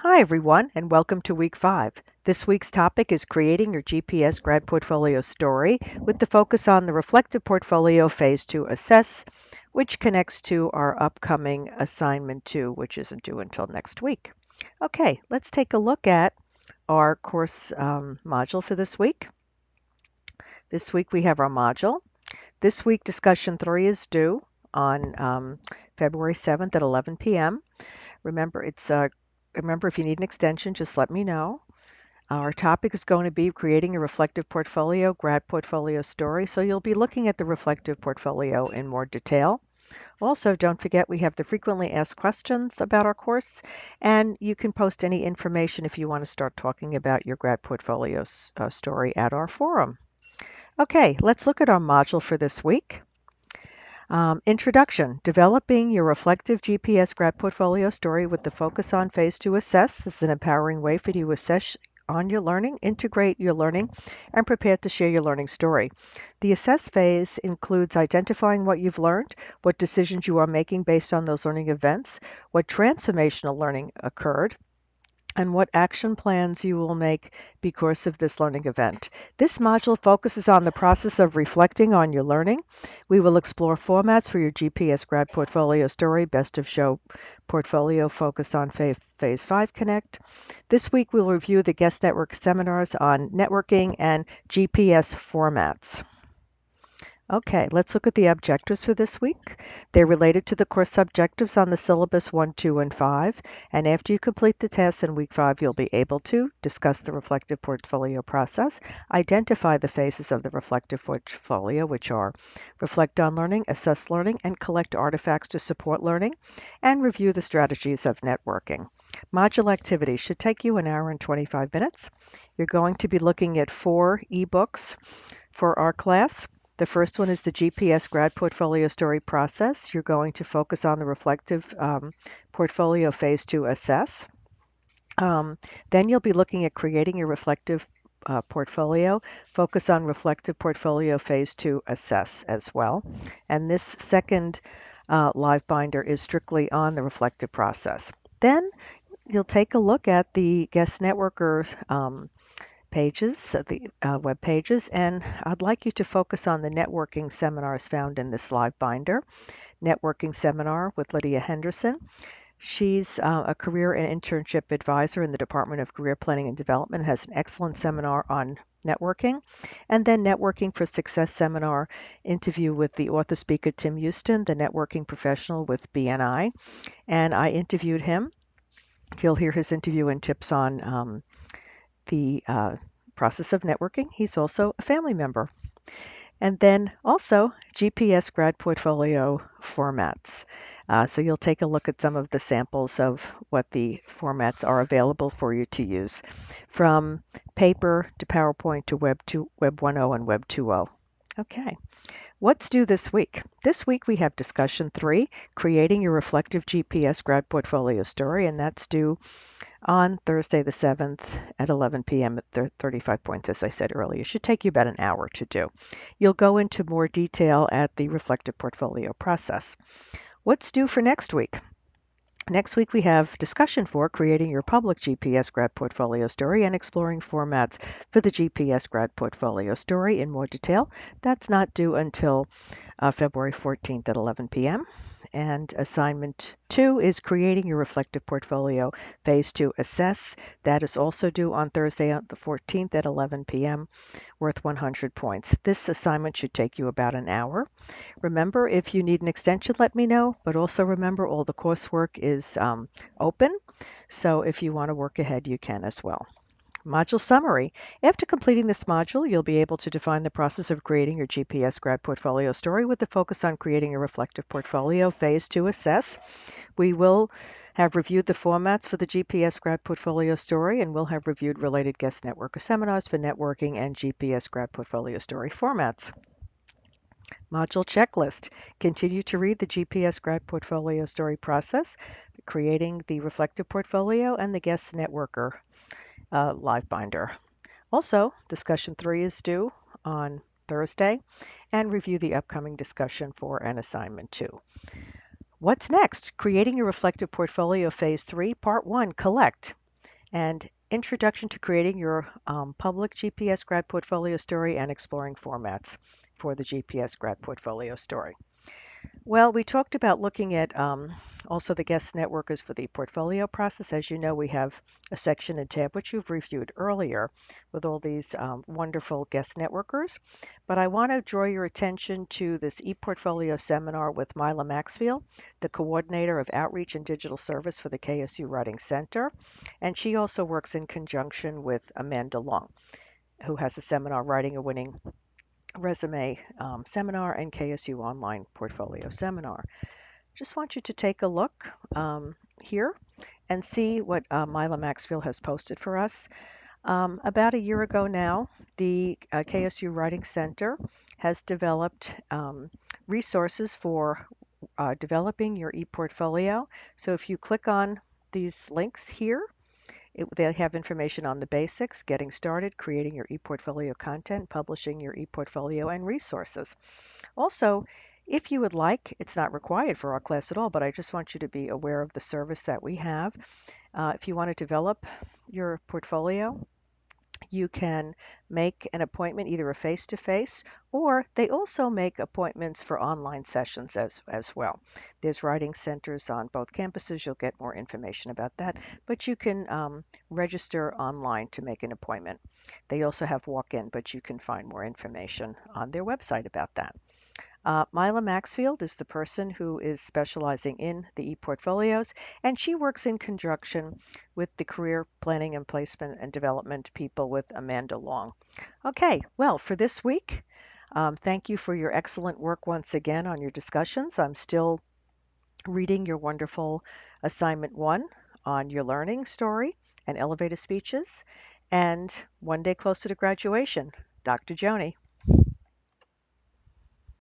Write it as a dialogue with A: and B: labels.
A: Hi, everyone, and welcome to week 5. This week's topic is creating your GPS grad portfolio story with the focus on the reflective portfolio phase 2 assess, which connects to our upcoming assignment 2, which isn't due until next week. Okay, let's take a look at our course module for this week. This week we have our module. This week discussion 3 is due on February 7th at 11 p.m. Remember, if you need an extension, just let me know. Our topic is going to be creating a reflective portfolio, grad portfolio story. So you'll be looking at the reflective portfolio in more detail. Also, don't forget we have the frequently asked questions about our course, and you can post any information if you want to start talking about your grad portfolio story at our forum. Okay, let's look at our module for this week. Introduction, developing your reflective GPS grad portfolio story with the focus on phase 2 assess is an empowering way for you to assess on your learning, integrate your learning, and prepare to share your learning story. The assess phase includes identifying what you've learned, what decisions you are making based on those learning events, what transformational learning occurred, and what action plans you will make because of this learning event. This module focuses on the process of reflecting on your learning. We will explore formats for your GPS grad portfolio story, best of show portfolio focused on Phase 5 Connect. This week we'll review the guest network seminars on networking and GPS formats. Okay, let's look at the objectives for this week. They're related to the course objectives on the syllabus 1, 2, and 5. And after you complete the tests in week 5, you'll be able to discuss the reflective portfolio process, identify the phases of the reflective portfolio, which are reflect on learning, assess learning, and collect artifacts to support learning, and review the strategies of networking. Module activities should take you an hour and 25 minutes. You're going to be looking at 4 ebooks for our class. The first one is the GPS grad portfolio story process. You're going to focus on the reflective portfolio phase 2 assess. Then you'll be looking at creating your reflective portfolio. Focus on reflective portfolio phase 2 assess as well. And this second live binder is strictly on the reflective process. Then you'll take a look at the guest networkers pages, the web pages, and I'd like you to focus on the networking seminars found in this live binder. Networking seminar with Lydia Henderson. She's a career and internship advisor in the Department of Career Planning and Development, has an excellent seminar on networking. And then Networking for Success seminar, interview with the author speaker Tim Houston, the networking professional with BNI. And I interviewed him. You'll hear his interview and tips on the process of networking. He's also a family member. And then also GPS grad portfolio formats. So you'll take a look at some of the samples of what the formats are available for you to use, from paper to PowerPoint to Web 1.0 and Web 2.0. Okay. What's due this week? This week we have discussion 3, creating your reflective GPS grad portfolio story, and that's due on Thursday the 7th at 11 p.m. at 35 points, as I said earlier. It should take you about an hour to do. You'll go into more detail at the reflective portfolio process. What's due for next week? Next week, we have discussion 4, creating your public GPS grad portfolio story and exploring formats for the GPS grad portfolio story in more detail. That's not due until February 14th at 11 p.m. And assignment 2 is creating your reflective portfolio phase 2 assess. That is also due on Thursday, the 14th at 11 p.m., worth 100 points. This assignment should take you about an hour. Remember, if you need an extension, let me know, but also remember all the coursework is open, so if you want to work ahead, you can as well. Module summary. After completing this module, you'll be able to define the process of creating your GPS grad portfolio story with the focus on creating a reflective portfolio phase 2 assess. We will have reviewed the formats for the GPS grad portfolio story, and we'll have reviewed related guest networker seminars for networking and GPS grad portfolio story formats. Module checklist. Continue to read the GPS grad portfolio story process, creating the reflective portfolio, and the guest networker live binder. Also, discussion 3 is due on Thursday, and review the upcoming discussion for an assignment 2. What's next? Creating a reflective portfolio phase 3, part 1, collect. and Introduction to Creating Your Public GPS Grad Portfolio Story and Exploring Formats for the GPS Grad Portfolio Story. Well, we talked about looking at also the guest networkers for the portfolio process. As you know, we have a section and tab which you've reviewed earlier with all these wonderful guest networkers. But I want to draw your attention to this ePortfolio seminar with Mila Maxfield, the coordinator of outreach and digital service for the KSU Writing Center. And she also works in conjunction with Amanda Long, who has a seminar, Writing a Winning Resume Seminar and KSU Online Portfolio Seminar. Just want you to take a look here and see what Mila Maxfield has posted for us. About a year ago now, the KSU Writing Center has developed resources for developing your ePortfolio. So if you click on these links here, they have information on the basics, getting started, creating your ePortfolio content, publishing your ePortfolio, and resources. Also, if you would like, it's not required for our class at all, but I just want you to be aware of the service that we have. If you want to develop your portfolio, you can make an appointment, either a face-to-face, or they also make appointments for online sessions as well. There's writing centers on both campuses. You'll get more information about that, but you can register online to make an appointment. They also have walk-in, but you can find more information on their website about that. Mila Maxfield is the person who is specializing in the ePortfolios, and she works in conjunction with the career planning and placement and development people with Amanda Long. Okay, well, for this week, thank you for your excellent work once again on your discussions. I'm still reading your wonderful assignment one on your learning story and elevator speeches, and one day closer to graduation. Dr. Joni.